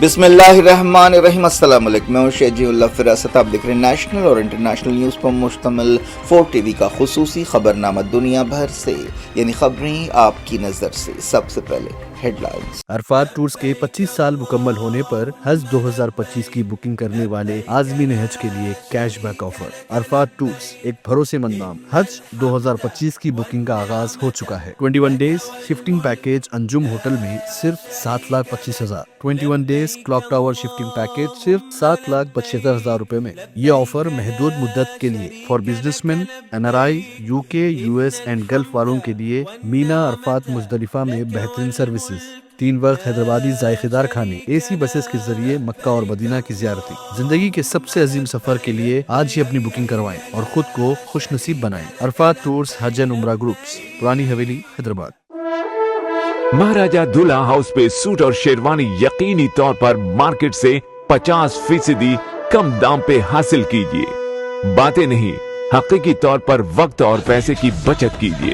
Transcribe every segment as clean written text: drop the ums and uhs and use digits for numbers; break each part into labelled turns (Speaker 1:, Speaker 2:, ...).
Speaker 1: بسم اللہ الرحمن الرحیم۔ السلام علیکم، میں ہوں شہجی اللہ فراست۔ آپ دیکھ رہے ہیں نیشنل اور انٹرنیشنل نیوز پر مشتمل 4 ٹی وی کا خصوصی خبرنامہ دنیا بھر سے، یعنی خبریں آپ کی نظر سے۔ سب سے پہلے ہیڈ لائنز۔
Speaker 2: عرفات ٹورز کے 25 سال مکمل ہونے پر حج 2025 کی بکنگ کرنے والے عازمین حج کے لیے cash back offer. Arafat tours ایک بھروسے مند نام۔ حج 2025 کی بکنگ کا آغاز ہو چکا ہے۔ 21 days shifting package Anjum hotel میں صرف 7,25,000۔ 21 days clock tower shifting package صرف 7,75,000 روپے میں۔ یہ آفر محدود مدت کے لیے for business man, NRI، UK، US and golf والوں کے لیے۔ مینا، عرفات، مزدلفہ میں بہترین سروسز، 3 وقت حیدرآبادی ذائقہ دار کھانے، AC بسز کے ذریعے مکہ اور مدینہ کی زیارتیں۔ زندگی کے سب سے عظیم سفر کے لیے آج ہی اپنی بکنگ کروائیں اور خود کو خوش نصیب بنائیں۔ عرفات ٹورز حج اینڈ عمرہ گروپس، پرانی حویلی، حیدرآباد۔
Speaker 3: مہاراجہ دلہا ہاؤس پہ سوٹ اور شیروانی یقینی طور پر مارکیٹ سے 50% کم دام پہ حاصل کیجیے۔ باتیں نہیں، حقیقی طور پر وقت اور پیسے کی بچت کیجیے۔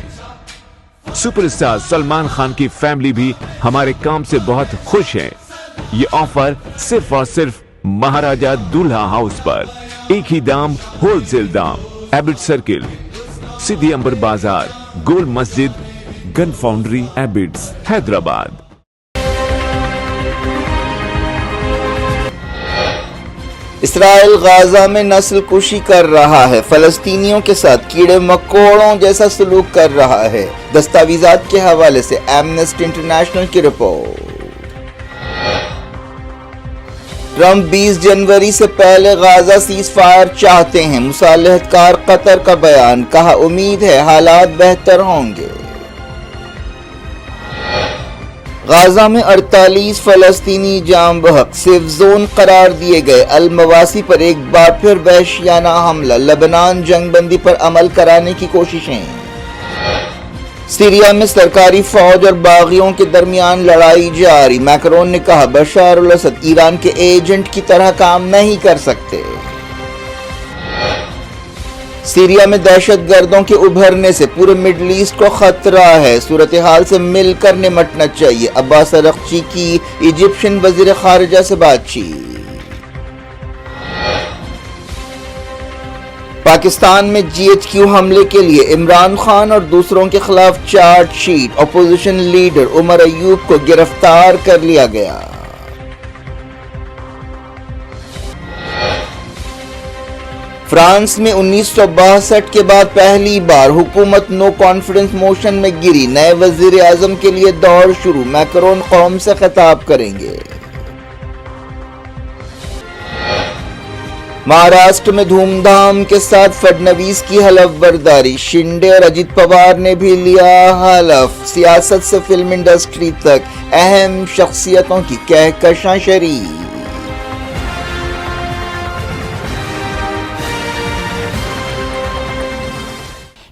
Speaker 3: سپر اسٹار سلمان خان کی فیملی بھی ہمارے کام سے بہت خوش ہے۔ یہ آفر صرف اور صرف مہاراجہ دلہا ہاؤس پر، ایک ہی دام، ہول سیل دام، ایبٹ سرکل، سدھی امبر بازار، گول مسجد، گن فاؤنڈری، ایبٹس، حیدرآباد۔
Speaker 1: اسرائیل غزہ میں نسل کشی کر رہا ہے، فلسطینیوں کے ساتھ کیڑے مکوڑوں جیسا سلوک کر رہا ہے، دستاویزات کے حوالے سے ایمنسٹی انٹرنیشنل کی رپورٹ۔ ٹرمپ 20 جنوری سے پہلے غزہ سیز فائر چاہتے ہیں، مصالحت کار قطر کا بیان، کہا امید ہے حالات بہتر ہوں گے۔ غزہ میں 48 فلسطینی جاں بحق، سیف زون قرار دیے گئے۔ المواسی پر ایک بار پھر وحشیانہ حملہ، لبنان جنگ بندی پر عمل کرانے کی کوششیں۔ سیریا میں سرکاری فوج اور باغیوں کے درمیان لڑائی جاری، میکرون نے کہا بشار الاسد ایران کے ایجنٹ کی طرح کام نہیں کر سکتے۔ سیریا میں دہشت گردوں کے ابھرنے سے پورے مڈل ایسٹ کو خطرہ ہے، صورتحال سے مل کر نمٹنا چاہیے۔ عباس اراغچی کی ایجپشن وزیر خارجہ سے بات چیت۔ پاکستان میں GHQ حملے کے لیے عمران خان اور دوسروں کے خلاف charge sheet, opposition leader Omar Ayub کو گرفتار کر لیا گیا۔ فرانس میں 1962 کے بعد پہلی بار حکومت نو کانفیڈنس موشن میں گری، نئے وزیر اعظم کے لیے دوڑ شروع، میکرون قوم سے خطاب کریں گے۔ مہاراشٹر میں دھوم دھام کے ساتھ فڈنویس کی حلف برداری، شنڈے اور اجیت پوار نے بھی لیا حلف، سیاست سے فلم انڈسٹری تک اہم شخصیتوں کی کہکشاں شریک۔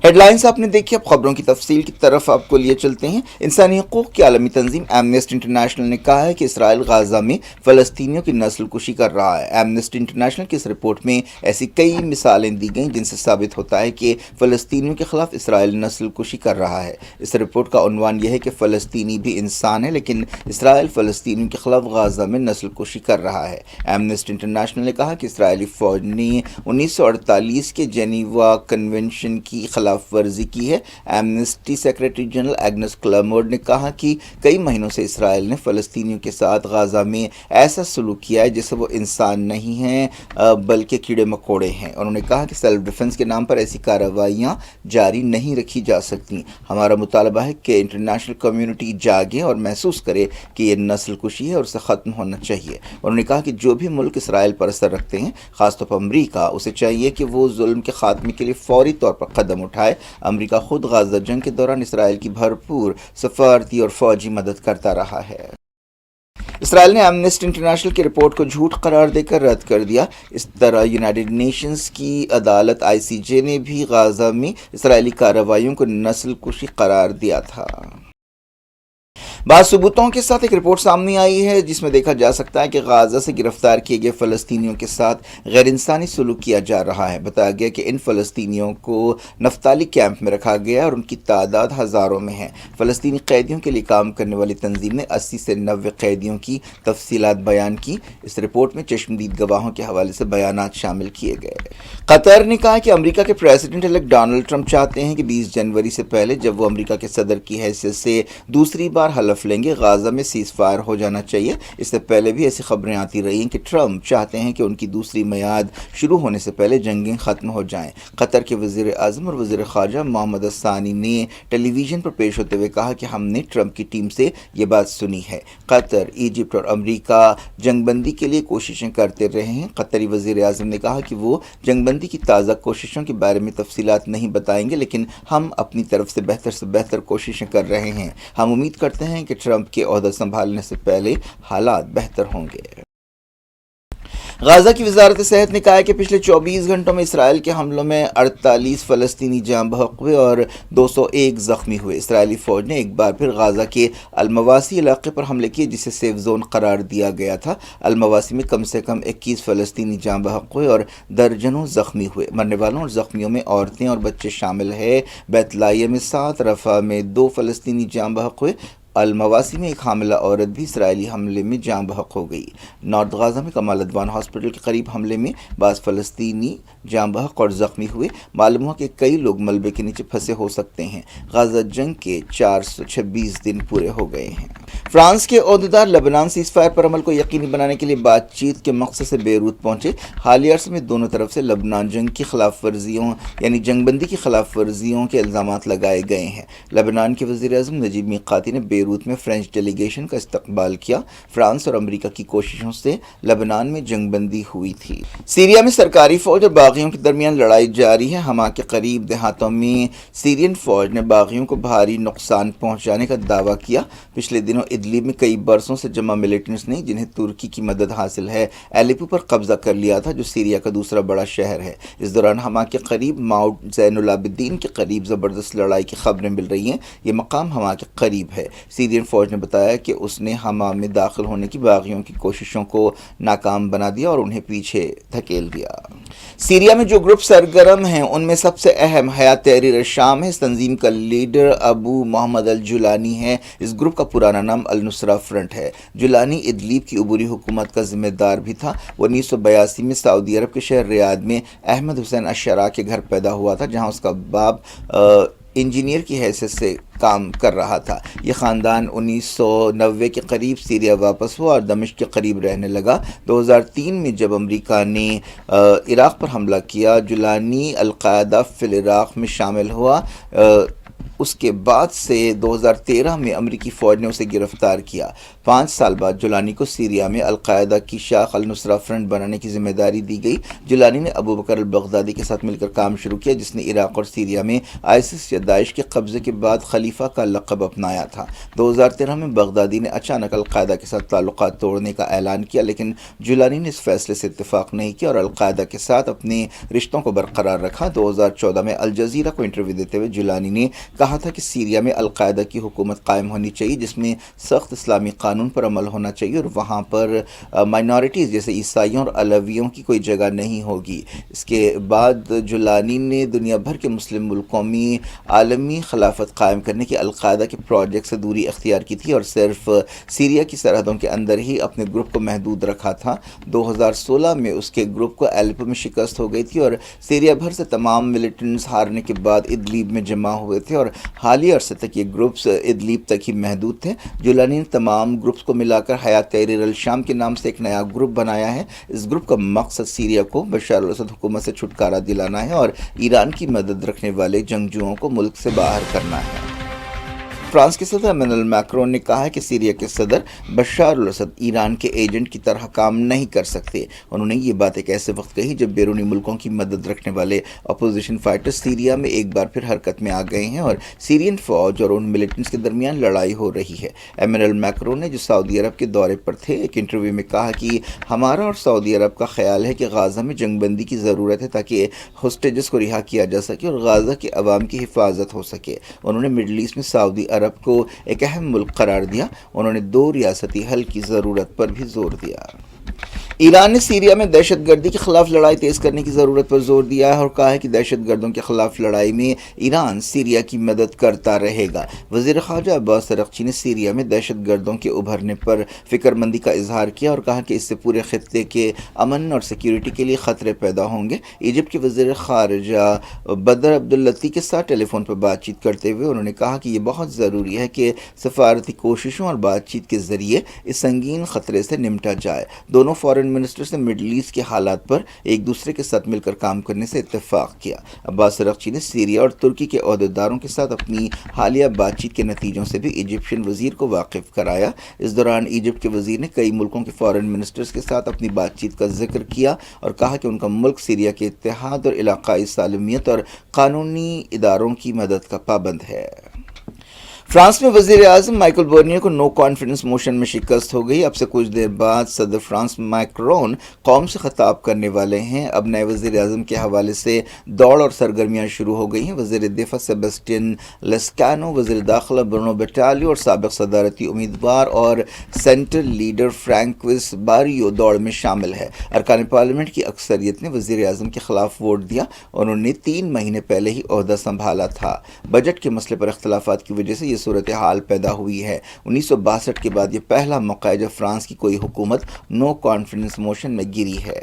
Speaker 1: ہیڈ لائنز آپ نے دیکھی، اب خبروں کی تفصیل کی طرف آپ کو لیے چلتے ہیں۔ انسانی حقوق کی عالمی تنظیم ایمنسٹی انٹرنیشنل نے کہا ہے کہ اسرائیل غزہ میں فلسطینیوں کی نسل کشی کر رہا ہے۔ ایمنسٹی انٹرنیشنل کی اس رپورٹ میں ایسی کئی مثالیں دی گئیں جن سے ثابت ہوتا ہے کہ فلسطینیوں کے خلاف اسرائیل نسل کشی کر رہا ہے۔ اس رپورٹ کا عنوان یہ ہے کہ فلسطینی بھی انسان ہے، لیکن اسرائیل فلسطینیوں کے خلاف غزہ میں نسل کشی کر رہا ہے۔ ایمنسٹی انٹرنیشنل نے کہا کہ اسرائیلی فوج نے 1948 کے جنیوا کنونشن کی خلاف ورزی کی ہے۔ ایمنسٹی سیکریٹری جنرل ایگنس کلامرڈ نے کہا کہ کئی مہینوں سے اسرائیل نے فلسطینیوں کے ساتھ غزہ میں ایسا سلوک کیا ہے جیسے وہ انسان نہیں ہیں بلکہ کیڑے مکوڑے ہیں۔ انہوں نے کہا کہ سیلف ڈیفنس کے نام پر ایسی کارروائیاں جاری نہیں رکھی جا سکتی۔ ہمارا مطالبہ ہے کہ انٹرنیشنل کمیونٹی جاگے اور محسوس کرے کہ یہ نسل کشی ہے اور اسے ختم ہونا چاہیے۔ انہوں نے کہا کہ جو بھی ملک اسرائیل پر اثر رکھتے ہیں، خاص طور پر امریکہ، اسے چاہیے کہ وہ ظلم کے خاتمے کے لیے فوری طور پر قدم اٹھائے۔ امریکہ خود غزہ جنگ کے دوران اسرائیل کی بھرپور سفارتی اور فوجی مدد کرتا رہا ہے۔ اسرائیل نے ایمنسٹی انٹرنیشنل کی رپورٹ کو جھوٹ قرار دے کر رد کر دیا۔ اس طرح یونائیٹڈ نیشنز کی عدالت ICJ نے بھی غزہ میں اسرائیلی کارروائیوں کو نسل کشی قرار دیا تھا۔ بعض सबूतों के साथ एक रिपोर्ट सामने आई है जिसमें देखा जा सकता है कि गाजा से गिरफ्तार किए गए फ़लस्तीनियों के साथ गैर इंसानी सलूक किया जा रहा है। बताया गया कि इन फ़लस्तीनियों को नफ्ताली कैंप में रखा गया और उनकी तादाद हज़ारों में है। फ़लस्तीनी कैदियों के लिए काम करने वाली तंजीम ने 80 से 90 कैदियों की तफसीलात बयान की। इस रिपोर्ट में चश्मदीद गवाहों के हवाले से बयानात शामिल किए गए। कतर ने कहा कि अमेरिका के प्रेसिडेंट इलेक्ट डोनाल्ड ट्रंप चाहते हैं कि 20 जनवरी से पहले जब वो अमेरिका के सदर की हैसियत से दूसरी बार हलफ लेंगे गाजा में सीज फायर हो जाना चाहिए। इससे पहले भी ऐसी खबरें आती रही हैं कि ट्रंप चाहते हैं कि उनकी दूसरी मियाद शुरू होने से पहले जंगें ख़त्म हो जाएं। कतर के वज़ीर आज़म और वज़ीर ख़ारजा मोहम्मद सानी ने टेलीविज़न पर पेश होते हुए कहा कि हमने ट्रंप की टीम से ये बात सुनी है। कतर, इजिप्ट और अमेरिका जंगबंदी के लिए कोशिशें करते रहे हैं। कतरी वज़ीर आज़म ने कहा कि वो जंगबंदी की ताज़ा कोशिशों के बारे में तफसीलात नहीं बताएंगे, लेकिन हम अपनी तरफ से बेहतर कोशिशें कर रहे हैं। हम उम्मीद करते हैं कि ट्रंप के ओहदा संभालने से पहले हालात बेहतर होंगे। गाजा की वजारत सेहत ने कहा है कि पिछले 24 घंटों में इसराइल के हमलों में 48 फ़लस्तीनी जाँ बहक हुए और 201 ज़ख्मी हुए। इसराइली फ़ौज ने एक बार फिर गाजा के अलमवासी इलाके पर हमले किए जिसे सेफ जोन करार दिया गया था। अलमवासी में कम से कम 21 फ़लस्तीनी जाँ बहक हुए और दर्जनों ज़ख्मी हुए। मरने वालों और ज़ख्मियों में औरतें और बच्चे शामिल है। बैतलाहिया में 7, रफ़ा में 2 फ़लस्तीनी जाँ बहक हुए। अलमवासी में एक हामिला औरत भी इसराइली हमले में जाँ बहक हो गई। नॉर्थ गाजा में कमाल अदवान हॉस्पिटल के करीब हमले में बाज़ फ़लस्तीनी जाँ बहक और ज़ख्मी हुए। मालूम हुआ कि कई लोग मलबे के नीचे फंसे हो सकते हैं। गाजा जंग के 426 दिन पूरे हो गए हैं। फ्रांस के ओहदेदार लेबनान सीज़ फायर पर अमल को यकीनी बनाने के लिए बातचीत के मकसद से बेरूत पहुंचे। हालिया अरसे में दोनों तरफ से लेबनान जंग की खिलाफ वर्जियों यानी जंगबंदी की खिलाफ वर्जियों के इल्ज़ामात लगाए गए हैं। लेबनान के वज़ीर आज़म नजीब मीक़ाती ने बेरूत में फ्रेंच डेलीगेशन का इस्तकबाल किया। फ्रांस और अमेरिका की कोशिशों से लेबनान में जंगबंदी हुई थी। सीरिया में सरकारी फ़ौज और बागियों के दरमियान लड़ाई जारी है। हमा के करीब देहातों में सीरियन फ़ौज ने बागियों को भारी नुकसान पहुंचाने का दावा किया। पिछले दिनों इदलिब में कई बरसों से जमा मिलिटेंट्स ने जिन्हें तुर्की की मदद हासिल है एलेपो पर कब्जा कर लिया था जो सीरिया का दूसरा बड़ा शहर है। इस दौरान हमा के करीब माउंट ज़ैनुल आबिदीन के करीब ज़बरदस्त लड़ाई की खबरें मिल रही हैं। ये मकाम हमा के करीब है। सीरियन फ़ौज ने बताया कि उसने हमा में दाखिल होने की बागियों की कोशिशों को नाकाम बना दिया और उन्हें पीछे धकेल दिया। सीरिया में जो ग्रुप सरगर्म हैं उनमें सबसे अहम हयात तहरीर शाम है। इस तंजीम का लीडर अबू मोहम्मद अल जुलानी है। इस ग्रुप का पुराना नाम अल नुसरा फ्रंट है। जुलानी इदलीब की अबूरी हुकूमत का जिम्मेदार भी था। वो 1982 में सऊदी अरब के शहर रियाद में अहमद हुसैन अशरा के घर पैदा हुआ था, जहाँ उसका बाप इंजीनियर की हैसियत से काम कर रहा था। ये ख़ानदान 1990 के करीब सीरिया वापस हुआ और दमिश्क के करीब रहने लगा। 2003 में जब अमेरिका ने इराक़ पर हमला किया, जुलानी अल-कायदा फ़िल इराक़ में शामिल हुआ। उसके बाद से 2013 में अमेरिकी फ़ौज ने उसे गिरफ़्तार किया। 5 साल बाद जुलानी को सीरिया में अल-कायदा की शाख अल-नुसरा फ्रंट बनाने की जिम्मेदारी दी गई। जुलानी ने अबू बकर अल-बगदादी के साथ मिलकर काम शुरू किया, जिसने इराक़ और सीरिया में आईसिस या दाइश के कब्ज़े के बाद खलीफा का लक़ब अपनाया था। 2013 में बगदादी ने अचानक अल-कायदा के साथ ताल्लुक़ात तोड़ने का ऐलान किया, लेकिन जुलानी ने इस फैसले से इत्तेफ़ाक़ नहीं किया और अल-कायदा के साथ अपने रिश्तों को बरकरार रखा। 2014 में अल जज़ीरा को इंटरव्यू देते हुए जुलानी ने कहा था कि सीरिया में अल-कायदा की हुकूमत कायम होनी चाहिए, जिसमें सख्त इस्लामी कानून पर अमल होना चाहिए और वहाँ पर माइनॉरिटीज़ जैसे ईसाइयों और अलवियों की कोई जगह नहीं होगी। इसके बाद जुलानी ने दुनिया भर के मुस्लिम मुल्कों में आलमी खिलाफत कायम करने के अल-कायदा के प्रोजेक्ट से दूरी अख्तियार की थी और सिर्फ सीरिया की सरहदों के अंदर ही अपने ग्रुप को महदूद रखा था। 2016 में उसके ग्रुप को एलेपो में शिकस्त हो गई थी और सीरिया भर से तमाम मिलिटेंट्स हारने के बाद इदलीब में जमा हुए थे और हालिया अरसे तक ये ग्रुप्स इदलीब तक ही महदूद थे। जुलानी ने तमाम ग्रुप्स को मिलाकर हयात तहरीर अल शाम के नाम से एक नया ग्रुप बनाया है। इस ग्रुप का मकसद सीरिया को बशर अल असद हुकूमत से छुटकारा दिलाना है और ईरान की मदद रखने वाले जंगजुओं को मुल्क से बाहर करना है। फ्रांस के सदर एमेनुअल मैक्रोन ने कहा है कि सीरिया के सदर बशर अल असद ईरान के एजेंट की तरह काम नहीं कर सकते। उन्होंने ये बात एक ऐसे वक्त कही जब बैरूनी मुल्कों की मदद रखने वाले अपोजिशन फाइटर्स सीरिया में एक बार फिर हरकत में आ गए हैं और सीरियन फ़ौज और उन मिलिटेंट्स के दरमियान लड़ाई हो रही है। एमेनुअल मैक्रोन ने जो सऊदी अरब के दौरे पर थे, एक इंटरव्यू में कहा कि हमारा और सऊदी अरब का ख्याल है कि गाज़ा में जंगबंदी की ज़रूरत है ताकि होस्टेजेस को रिहा किया जा सके और गाज़ा के अवाम की हिफाजत हो सके। उन्होंने मिडल ईस्ट में सऊदी عرب کو ایک اہم ملک قرار دیا. انہوں نے 2 ریاستی حل کی ضرورت پر بھی زور دیا. ایران نے سیریا میں دہشت گردی کے خلاف لڑائی تیز کرنے کی ضرورت پر زور دیا ہے اور کہا ہے کہ دہشت گردوں کے خلاف لڑائی میں ایران سیریا کی مدد کرتا رہے گا. وزیر خارجہ عباس عراقچی نے سیریا میں دہشت گردوں کے ابھرنے پر فکر مندی کا اظہار کیا اور کہا کہ اس سے پورے خطے کے امن اور سیکیورٹی کے لیے خطرے پیدا ہوں گے. ایجپٹ کے وزیر خارجہ بدر عبداللطی کے ساتھ ٹیلی فون پر بات چیت کرتے ہوئے انہوں نے کہا کہ یہ بہت ضروری ہے کہ سفارتی کوششوں اور بات چیت کے ذریعے اس سنگین خطرے سے نمٹا جائے. دونوں فارن منسٹرز نے مڈل ایسٹ کے حالات پر ایک دوسرے کے ساتھ مل کر کام کرنے سے اتفاق کیا. عباس عراقچی نے سیریا اور ترکی کے عہدیداروں کے ساتھ اپنی حالیہ بات چیت کے نتیجوں سے بھی ایجپشین وزیر کو واقف کرایا. اس دوران ایجپٹ کے وزیر نے کئی ملکوں کے فارن منسٹرز کے ساتھ اپنی بات چیت کا ذکر کیا اور کہا کہ ان کا ملک سیریا کے اتحاد اور علاقائی سالمیت اور قانونی اداروں کی مدد کا پابند ہے. فرانس میں وزیر اعظم مائیکل بورنیو کو نو کانفیڈنس موشن میں شکست ہو گئی. اب سے کچھ دیر بعد صدر فرانس مائکرون قوم سے خطاب کرنے والے ہیں. اب نئے وزیر اعظم کے حوالے سے دوڑ اور سرگرمیاں شروع ہو گئی ہیں. وزیر دفاع سیباسٹین لیسکانو، وزیر داخلہ برنو بیٹالیو اور سابق صدارتی امیدوار اور سینٹر لیڈر فرانکوئس باریو دوڑ میں شامل ہے. ارکان پارلیمنٹ کی اکثریت نے وزیر اعظم کے خلاف ووٹ دیا. انہوں نے 3 مہینے پہلے ہی عہدہ سنبھالا تھا. بجٹ کے مسئلے پر اختلافات کی وجہ سے یہ صورتحال پیدا ہوئی ہے. 1962 کے بعد یہ پہلا موقع ہے جب فرانس کی کوئی حکومت نو کانفیڈنس موشن میں گری ہے.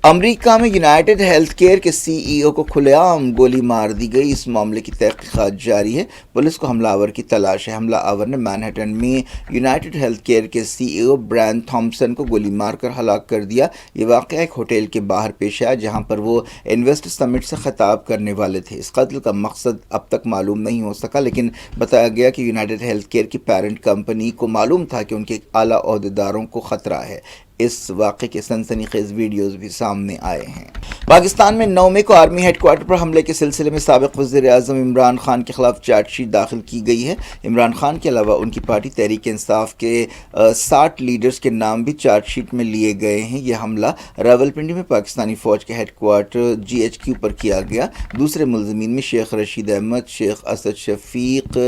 Speaker 1: امریکہ میں یونائیٹڈ ہیلتھ کیئر کے سی ای او کو کھلے عام گولی مار دی گئی. اس معاملے کی تحقیقات جاری ہے. پولیس کو حملہ آور کی تلاش ہے. حملہ آور نے مینہٹن میں یونائیٹڈ ہیلتھ کیئر کے سی ای او برائن تھامپسن کو گولی مار کر ہلاک کر دیا. یہ واقعہ ایک ہوٹل کے باہر پیش آیا جہاں پر وہ انویسٹ سمٹ سے خطاب کرنے والے تھے. اس قتل کا مقصد اب تک معلوم نہیں ہو سکا، لیکن بتایا گیا کہ یونائیٹڈ ہیلتھ کیئر کی پیرنٹ کمپنی کو معلوم تھا کہ ان کے اعلیٰ عہدیداروں کو خطرہ ہے. اس واقعے کے سنسنی خیز ویڈیوز بھی سامنے آئے ہیں. پاکستان میں 9 مئی کو آرمی ہیڈ کوارٹر پر حملے کے سلسلے میں سابق وزیر اعظم عمران خان کے خلاف چارج شیٹ داخل کی گئی ہے. عمران خان کے علاوہ ان کی پارٹی تحریک انصاف کے 60 لیڈرز کے نام بھی چارج شیٹ میں لیے گئے ہیں. یہ حملہ راولپنڈی میں پاکستانی فوج کے ہیڈ کوارٹر GHQ پر کیا گیا. دوسرے ملزمین میں شیخ رشید احمد، شیخ اسد شفیق،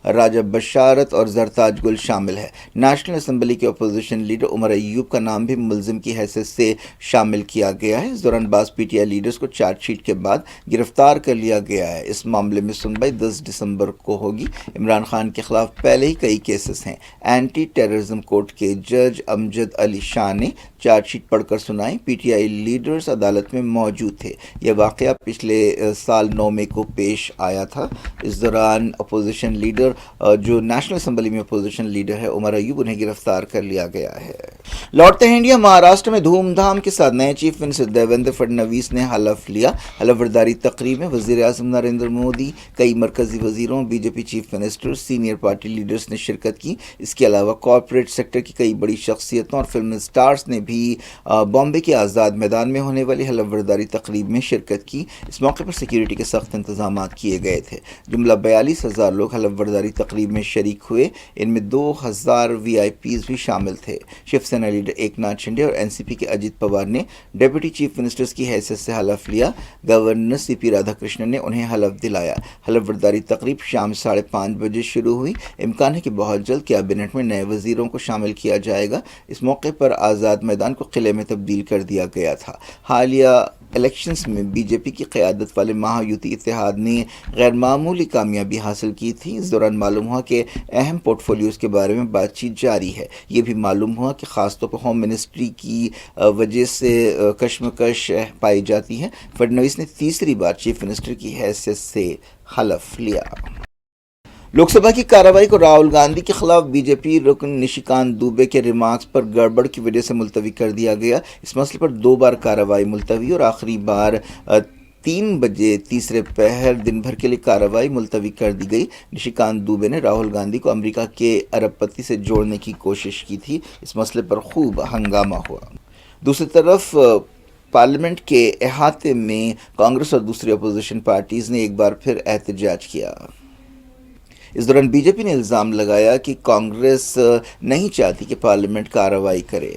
Speaker 1: راجہ بشارت اور زرتاج گل شامل ہے. نیشنل اسمبلی کے اپوزیشن لیڈر عمر ایوب کا نام بھی ملزم کی حیثیت سے شامل کیا گیا ہے. اس دوران بعض پی ٹی آئی لیڈرز کو چارج شیٹ کے بعد گرفتار کر لیا گیا ہے. اس معاملے میں سنوائی 10 دسمبر کو ہوگی. عمران خان کے خلاف پہلے ہی کئی کیسز ہیں. اینٹی ٹیررزم کورٹ کے جج امجد علی شاہ نے چارج شیٹ پڑھ کر سنائی. پی ٹی آئی لیڈرز عدالت میں موجود تھے. یہ واقعہ پچھلے سال 9 مئی کو پیش آیا تھا. اس دوران اپوزیشن لیڈر جو نیشنل اسمبلی میں اپوزیشن لیڈر ہے عمر ایوب، انہیں گرفتار کر لیا گیا ہے. لوٹتے ہیں انڈیا. مہاراشٹر میں دھوم دھام کے ساتھ نئے چیف منسٹر دیویندر فڈنویس نے حلف لیا. حلف برداری تقریب میں وزیر اعظم نریندر مودی، کئی مرکزی وزیروں، B J P chief minister, senior party leaders نے شرکت کی. اس کے علاوہ کارپوریٹ سیکٹر کی کئی بڑی شخصیتوں اور فلم اسٹارز نے بھی بامبے کے آزاد میدان میں ہونے والی حلف برداری تقریب میں شرکت کی. اس موقع پر سیکیورٹی کے سخت انتظامات کیے گئے تھے. جملہ 42,000 لوگ حلف برداری تقریب میں شریک ہوئے. ان میں 2,000 VIPs بھی شامل تھے. شیو سینا لیڈر ایکناتھ شنڈے اور NCP کے اجیت پوار نے ڈپٹی چیف منسٹرز کی حیثیت سے حلف لیا. گورنر CP رادھا کرشنن نے انہیں حلف دلایا. حلف برداری تقریب شام 5:30 بجے شروع ہوئی. امکان ہے کہ بہت جلد کیبنٹ میں نئے وزیروں کو شامل کیا جائے گا. اس موقع پر آزاد میدان کو قلعے میں تبدیل کر دیا گیا تھا. حالیہ الیکشنز میں بی جے پی کی قیادت والے مہایوتی اتحاد نے غیر معمولی کامیابی حاصل کی تھی. اس دوران معلوم ہوا کہ اہم پورٹ فولیوز کے بارے میں بات چیت جاری ہے. یہ بھی معلوم ہوا کہ خاص طور پر ہوم منسٹری کی وجہ سے کشمکش پائی جاتی ہے. فڈنویس نے تیسری بار چیف منسٹر کی حیثیت سے حلف لیا. لوک سبھا کی کارروائی کو راہل گاندھی کے خلاف بی جے پی رکن نشیکانت دوبے کے ریمارکس پر گڑبڑ کی وجہ سے ملتوی کر دیا گیا. اس مسئلے پر 2 بار کارروائی ملتوی اور آخری بار 3 بجے تیسرے پہر دن بھر کے لیے کارروائی ملتوی کر دی گئی. نشیکانت دوبے نے راہل گاندھی کو امریکہ کے ارب پتی سے جوڑنے کی کوشش کی تھی. اس مسئلے پر خوب ہنگامہ ہوا. دوسری طرف پارلیمنٹ کے احاطے میں کانگریس اور دوسری اپوزیشن پارٹیز نے ایک بار پھر احتجاج کیا. اس دوران بی جے پی نے الزام لگایا کہ کانگریس نہیں چاہتی کہ پارلیمنٹ کارروائی کرے.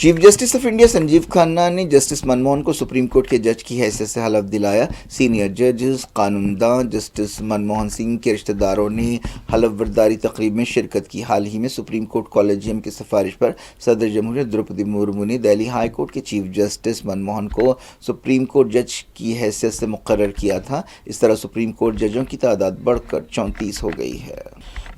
Speaker 1: Chief justice of India Sanjeev Khanna ने जस्टिस मनमोहन को सुप्रीम कोर्ट के जज की हैसियत से हलफ दिलाया। सीनियर जजेस कानूनदां जस्टिस मनमोहन सिंह के रिश्तेदारों ने हलफ बर्दारी तकरीब में शिरकत की। हाल ही में सुप्रीम कोर्ट कॉलेजियम की सिफारिश पर सदर जमहूरियत द्रौपदी मुर्मू ने दिल्ली हाई कोर्ट के चीफ जस्टिस मनमोहन को सुप्रीम कोर्ट जज की हैसियत से मुकर्रर किया था। इस तरह सुप्रीम कोर्ट जजों की तादाद बढ़कर 34 हो गई है।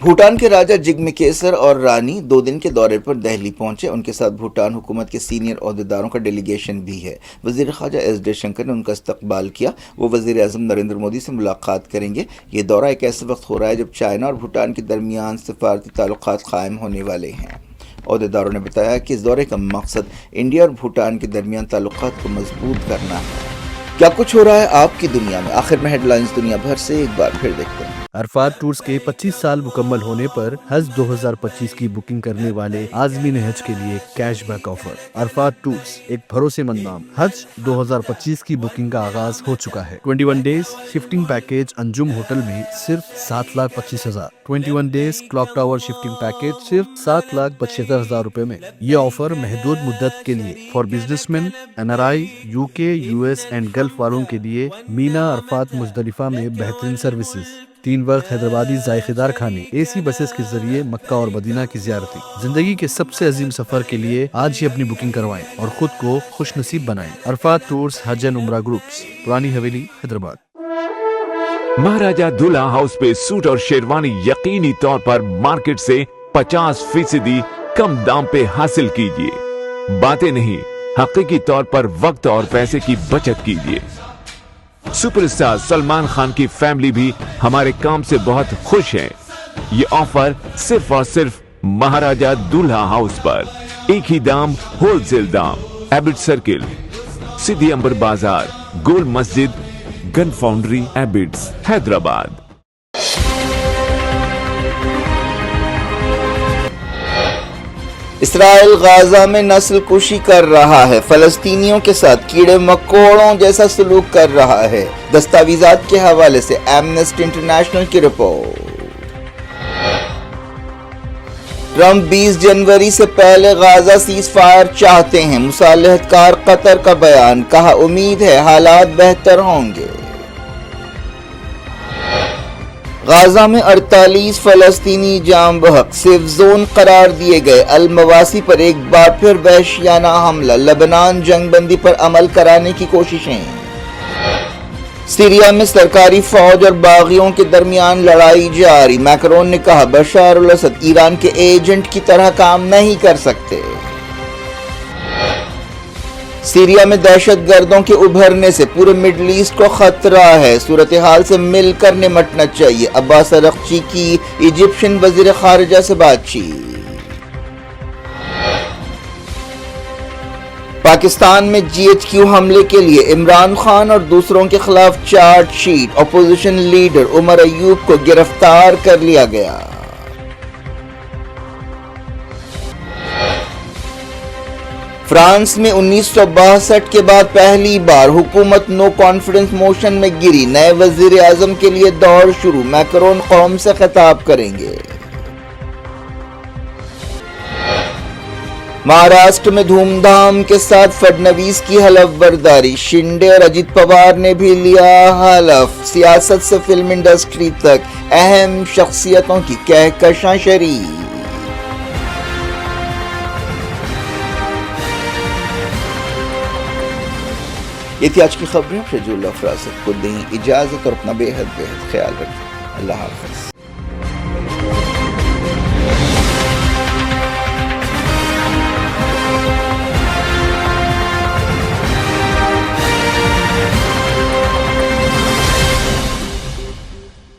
Speaker 1: भूटान के राजा जिग्मे केसर और रानी 2 दिन के दौरे पर दिल्ली पहुंचे। उनके साथ भूटान हुकूमत के सीनियर ओहदेदारों का डेलीगेशन भी है। वजीर ख़ारजा एस जयशंकर ने उनका इस्तकबाल किया। वो वजीर आज़म नरेंद्र मोदी से मुलाकात करेंगे। ये दौरा एक ऐसे वक्त हो रहा है जब चाइना और भूटान के दरमियान सफारती ताल्लुकात कायम होने वाले हैं। ओहदेदारों ने बताया कि इस दौरे का मकसद इंडिया और भूटान के दरमियान ताल्लुकात को मजबूत करना है। क्या कुछ हो रहा है आपकी दुनिया में, आखिर में हेडलाइंस दुनिया भर से एक बार फिर देखते हैं।
Speaker 2: अरफात टूर्स के 25 साल मुकम्मल होने पर हज 2025 की बुकिंग करने वाले आज़मीन हज के लिए कैशबैक ऑफर। अरफात टूर्स एक भरोसेमंद नाम। हज 2025 की बुकिंग का आगाज हो चुका है। 21 days shifting package Anjum hotel में सिर्फ 7,25,000। 21 days clock tower shifting package सिर्फ 7,75,000 रुपए में। ये ऑफर महदूद मुद्दत के लिए for businessman, NRI, UK, US and gulf वालों के लिए। मीना अरफात मुजदलिफा में बेहतरीन सर्विसेज, 3 वक्त हैदराबादी जायकेदार खाने, AC बसेस के जरिए मक्का और मदीना की ज़ियारतें। जिंदगी के सबसे अजीम सफर के लिए आज ही अपनी बुकिंग करवाएं और खुद को खुश नसीब बनाएं। अरफात टूर्स हज एंड उम्रा ग्रुप्स, पुरानी हवेली, हैदराबाद।
Speaker 3: महाराजा दूल्हा हाउस पे सूट और शेरवानी यकीनी तौर पर मार्केट से 50% कम दाम पे हासिल कीजिए। बातें नहीं, हकीकी तौर पर वक्त और पैसे की बचत कीजिए। सुपरस्टार सलमान खान की फैमिली भी हमारे काम से बहुत खुश है। ये ऑफर सिर्फ और सिर्फ महाराजा दूल्हा हाउस पर। एक ही दाम, होलसेल दाम। एबिट सर्किल, सीधी अंबर बाजार, गोल मस्जिद, gun foundry, Abids, Hyderabad.
Speaker 1: Israel Gaza में नस्ल कुशी कर रहा है। फलस्तीनियों के साथ कीड़े मकोड़ों जैसा सलूक कर रहा है। दस्तावेजात के हवाले से एमनेस्टी इंटरनेशनल की रिपोर्ट। ट्रंप 20 जनवरी से पहले गाजा सीज फायर चाहते हैं। मुसालहतकार कतर का बयान, कहा उम्मीद है हालात बेहतर होंगे। गाजा में 48 फलस्तीनी जाम बहक, सेफ जोन करार दिए गए। अल मवासी पर एक बार फिर वहशियाना हमला। लेबनान जंगबंदी पर अमल कराने की कोशिशें। सीरिया में सरकारी फौज और बागियों के दरमियान लड़ाई जारी। मैक्रोन ने कहा बशार अल असद ईरान के एजेंट की तरह काम नहीं कर सकते। सीरिया में दहशतगर्दों के उभरने से पूरे मिडल ईस्ट को खतरा है। सूरत हाल से मिलकर निपटना चाहिए। अब्बास अरगची की इजिप्शियन वजीर खारजा से बातचीत। पाकिस्तान में GHQ हमले के लिए इमरान खान और दूसरों के खिलाफ chargesheet. Opposition leader Umar Ayub को गिरफ्तार कर लिया गया। फ्रांस में 1962 के बाद पहली बार हुकूमत नो कॉन्फिडेंस मोशन में गिरी। नए वजीर आजम के लिए दौर शुरू। मैक्रोन कौम से खिताब करेंगे। महाराष्ट्र में धूमधाम के साथ फडणवीस की हलफ बर्दारी। शिंदे और अजित पवार ने भी लिया हलफ। सियासत से फिल्म इंडस्ट्री तक अहम शख्सियतों की कहकशां शरीक। ये थी आज की खबरें। शजूल अफराज को दें इजाजत और अपना बेहद ख्याल रखें। अल्लाह हाफ़िज़।